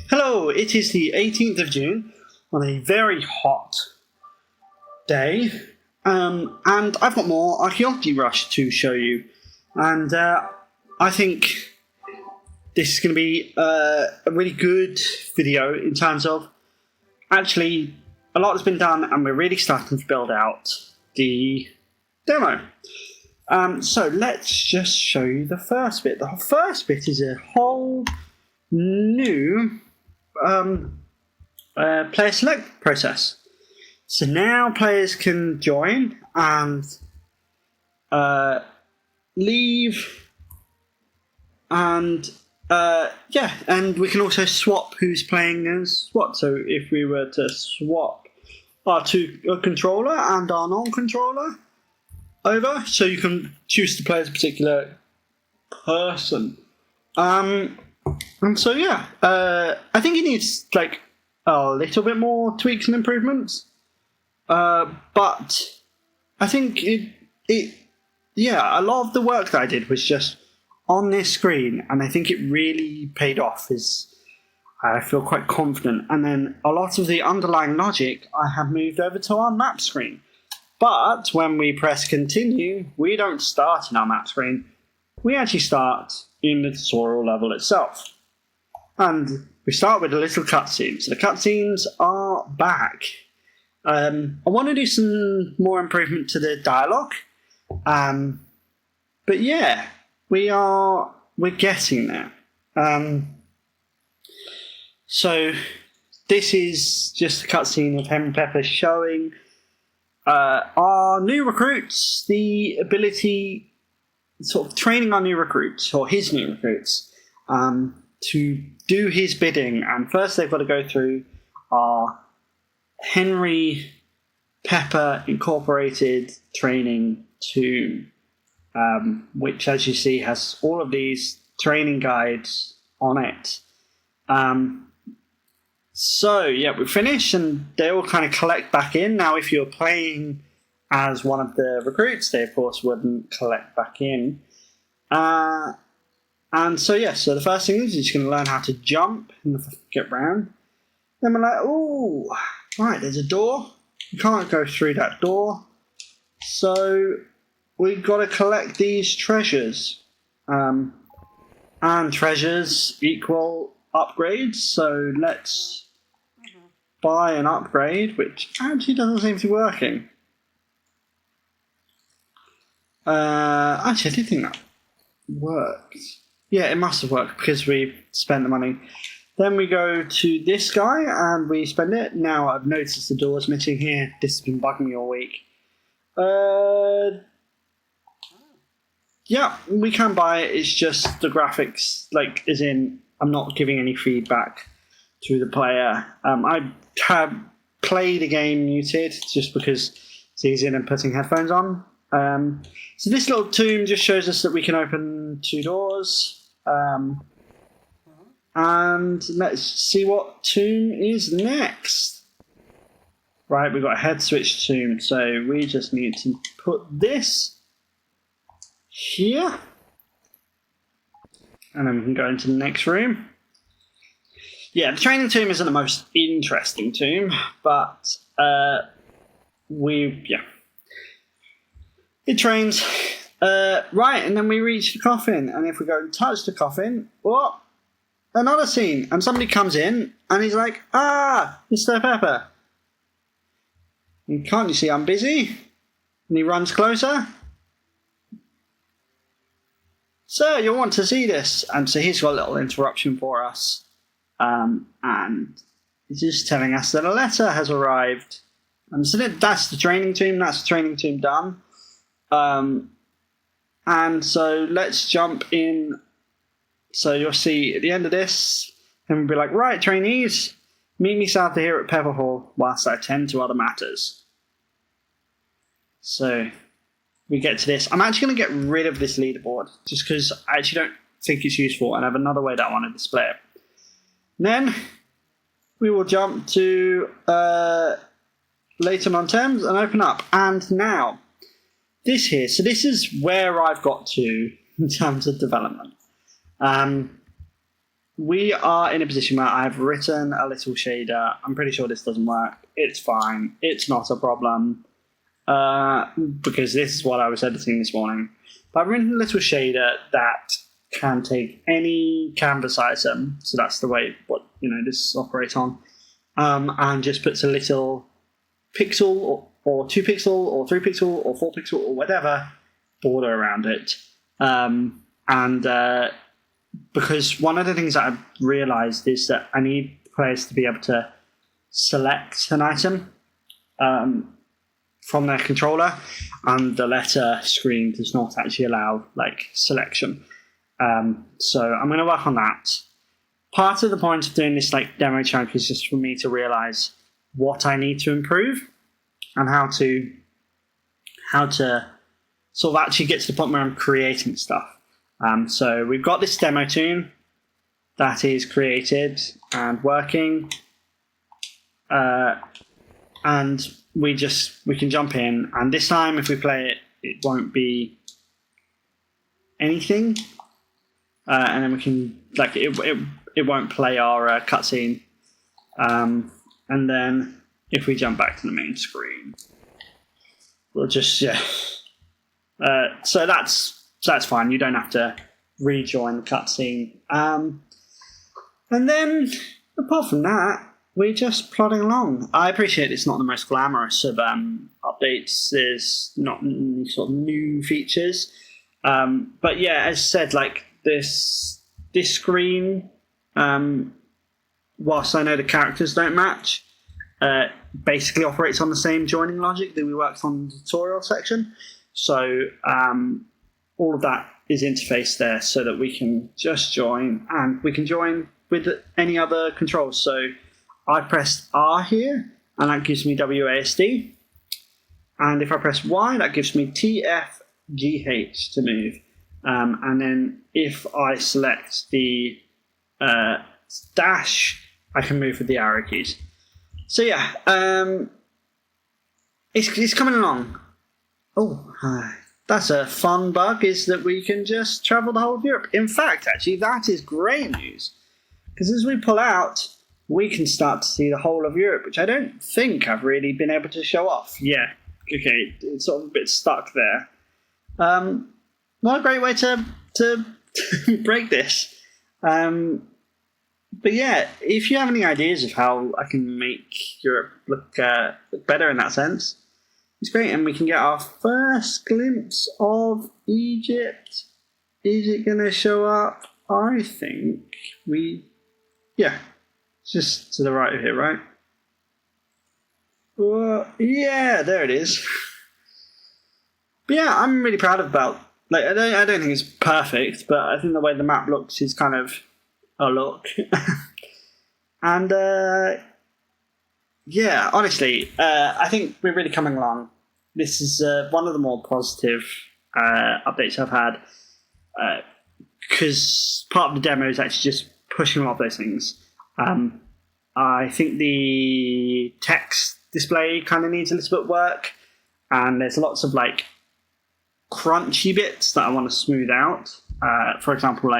Hello, it is the 18th of June on a very hot day, and I've got more Archeology Rush to show you, and I think this is going to be a really good video in terms of actually a lot has been done and we're really starting to build out the demo. So let's just show you the first bit. The first bit is a whole new player select process. So now players can join and leave, and and we can also swap who's playing as what. So if we were to swap our a controller and our non-controller over, so you can choose to play as a particular person. And so I think it needs like a little bit more tweaks and improvements, but I think a lot of the work that I did was just on this screen, and I think it really paid off. I feel quite confident, and then a lot of the underlying logic I have moved over to our map screen. But when we press continue, we don't start in our map screen. We actually start in the tutorial level itself. And we start with a little cutscene. So the cutscenes are back. I want to do some more improvement to the dialogue. But yeah, we're getting there. So this is just a cutscene of Henry Pepper showing our new recruits the ability, sort of training our new recruits, or his new recruits, to do his bidding. And first they've got to go through our Henry Pepper Incorporated training tomb, which, as you see, has all of these training guides on it. So yeah, we finish and they all kind of collect back in. Now if you're playing as one of the recruits, they of course wouldn't collect back in. And so the first thing is you're just going to learn how to jump and get round. Then we're like, oh, right, there's a door. You can't go through that door. So we've got to collect these treasures. And treasures equal upgrades. So let's buy an upgrade, which actually doesn't seem to be working. Actually, I did think that worked. Yeah, it must have worked because we spent the money. Then we go to this guy and we spend it. Now I've noticed the door's missing here. This has been bugging me all week. Yeah, we can buy it. It's just the graphics, as in, I'm not giving any feedback to the player. I have played a game muted just because it's easier than putting headphones on. So this little tomb just shows us that we can open two doors. And let's see what tomb is next. Right, we've got a head switch tomb, so we just need to put this here. And then we can go into the next room. Yeah, the training tomb isn't the most interesting tomb, but it trains. Right, and then we reach the coffin, and if we go and touch the coffin, what? Another scene, and somebody comes in, and he's like, Mr. Pepper. And can't you see I'm busy? And he runs closer. Sir, you'll want to see this. And so he's got a little interruption for us. And he's just telling us that a letter has arrived. And so that's the training tomb. That's the training tomb done. And so let's jump in. So you'll see at the end of this, and we'll be like, right, trainees, meet me south of here at Pepper Hall whilst I attend to other matters. So we get to this. I'm actually going to get rid of this leaderboard just because I actually don't think it's useful, and I have another way that I want to display it. And then we will jump to later on terms and open up. And now, this here. So this is where I've got to in terms of development. we are in a position where I've written a little shader. I'm pretty sure this doesn't work. It's fine. It's not a problem. Because this is what I was editing this morning. But I've written a little shader that can take any canvas item, so that's the way this operates on, and just puts a little pixel or 2 pixel or 3 pixel or 4 pixel or whatever border around it. Because one of the things that I've realized is that I need players to be able to select an item from their controller, and the letter screen does not actually allow selection. So I'm going to work on that. Part of the point of doing this demo chunk is just for me to realize what I need to improve and how to sort of actually get to the point where I'm creating stuff. So we've got this demo tune that is created and working, and we can jump in, and this time if we play it, it won't be anything, and then we can it won't play our cutscene, and then if we jump back to the main screen, we'll just so that's fine. You don't have to rejoin the cutscene, and then apart from that, we're just plodding along. I appreciate it's not the most glamorous of updates. There's not any sort of new features. But yeah, as said, this screen, whilst I know the characters don't match, basically operates on the same joining logic that we worked on in the tutorial section. So all of that is interfaced there so that we can just join, and we can join with any other controls. So I pressed R here, and that gives me WASD. And if I press Y, that gives me TFGH to move. And then if I select the dash, I can move with the arrow keys. So yeah, it's coming along. Oh, that's a fun bug, is that we can just travel the whole of Europe. In fact, actually, that is great news. Because as we pull out, we can start to see the whole of Europe, which I don't think I've really been able to show off. Yeah, okay, it's sort of a bit stuck there. What a great way to break this. But yeah, if you have any ideas of how I can make Europe look better in that sense, it's great. And we can get our first glimpse of Egypt. Is it going to show up? I think yeah. Just to the right of here, right? Yeah, there it is. But yeah, I'm really proud about. I don't think it's perfect, but I think the way the map looks is kind of a look. And yeah, honestly, I think we're really coming along. This is one of the more positive updates I've had, because part of the demo is actually just pushing a lot of those things. I think the text display kind of needs a little bit of work, and there's lots of crunchy bits that I want to smooth out. For example,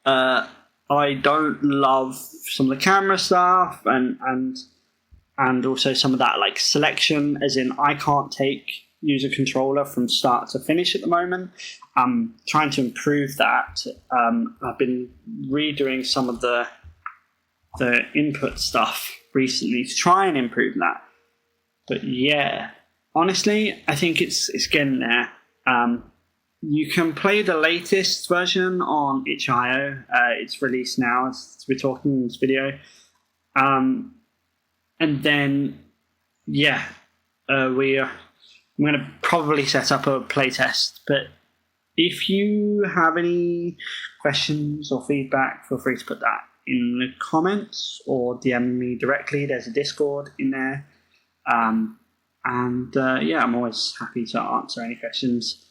I don't love some of the camera stuff, and also some of that selection, as in I can't use a controller from start to finish at the moment. I'm trying to improve that. I've been redoing some of the input stuff recently to try and improve that. But yeah, honestly, I think it's getting there. You can play the latest version on itch.io. It's released now as we're talking in this video. And then, yeah, I'm going to probably set up a playtest. But if you have any questions or feedback, feel free to put that in the comments or DM me directly. There's a Discord in there. Yeah, I'm always happy to answer any questions.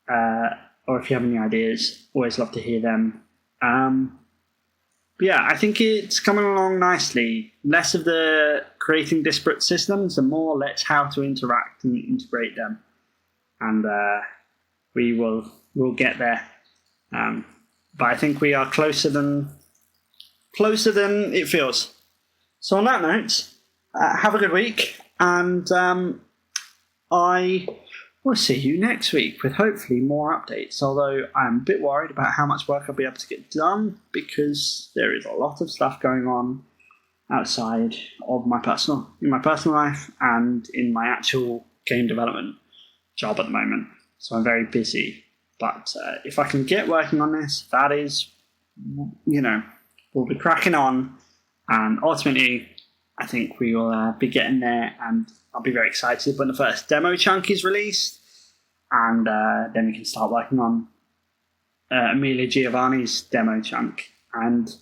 Or if you have any ideas, always love to hear them. But yeah, I think it's coming along nicely. Less of the creating disparate systems and more let's how to interact and integrate them. And we'll get there. but I think we are closer than it feels. So on that note, have a good week, and I will see you next week with hopefully more updates, although I'm a bit worried about how much work I'll be able to get done, because there is a lot of stuff going on outside of my personal life and in my actual game development job at the moment. So I'm very busy. But if I can get working on this, that is, we'll be cracking on. And ultimately, I think we will be getting there. And I'll be very excited when the first demo chunk is released. And then we can start working on Amelia Giovanni's demo chunk. And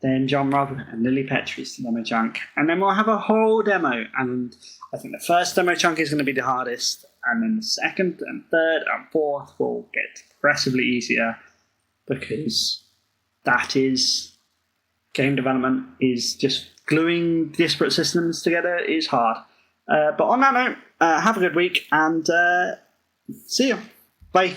then John Robb and Lily Petrie's demo chunk. And then we'll have a whole demo. And I think the first demo chunk is going to be the hardest. And then the second and third and fourth will get progressively easier, because that is game development, is just gluing disparate systems together is hard. But on that note, have a good week, and see you. Bye.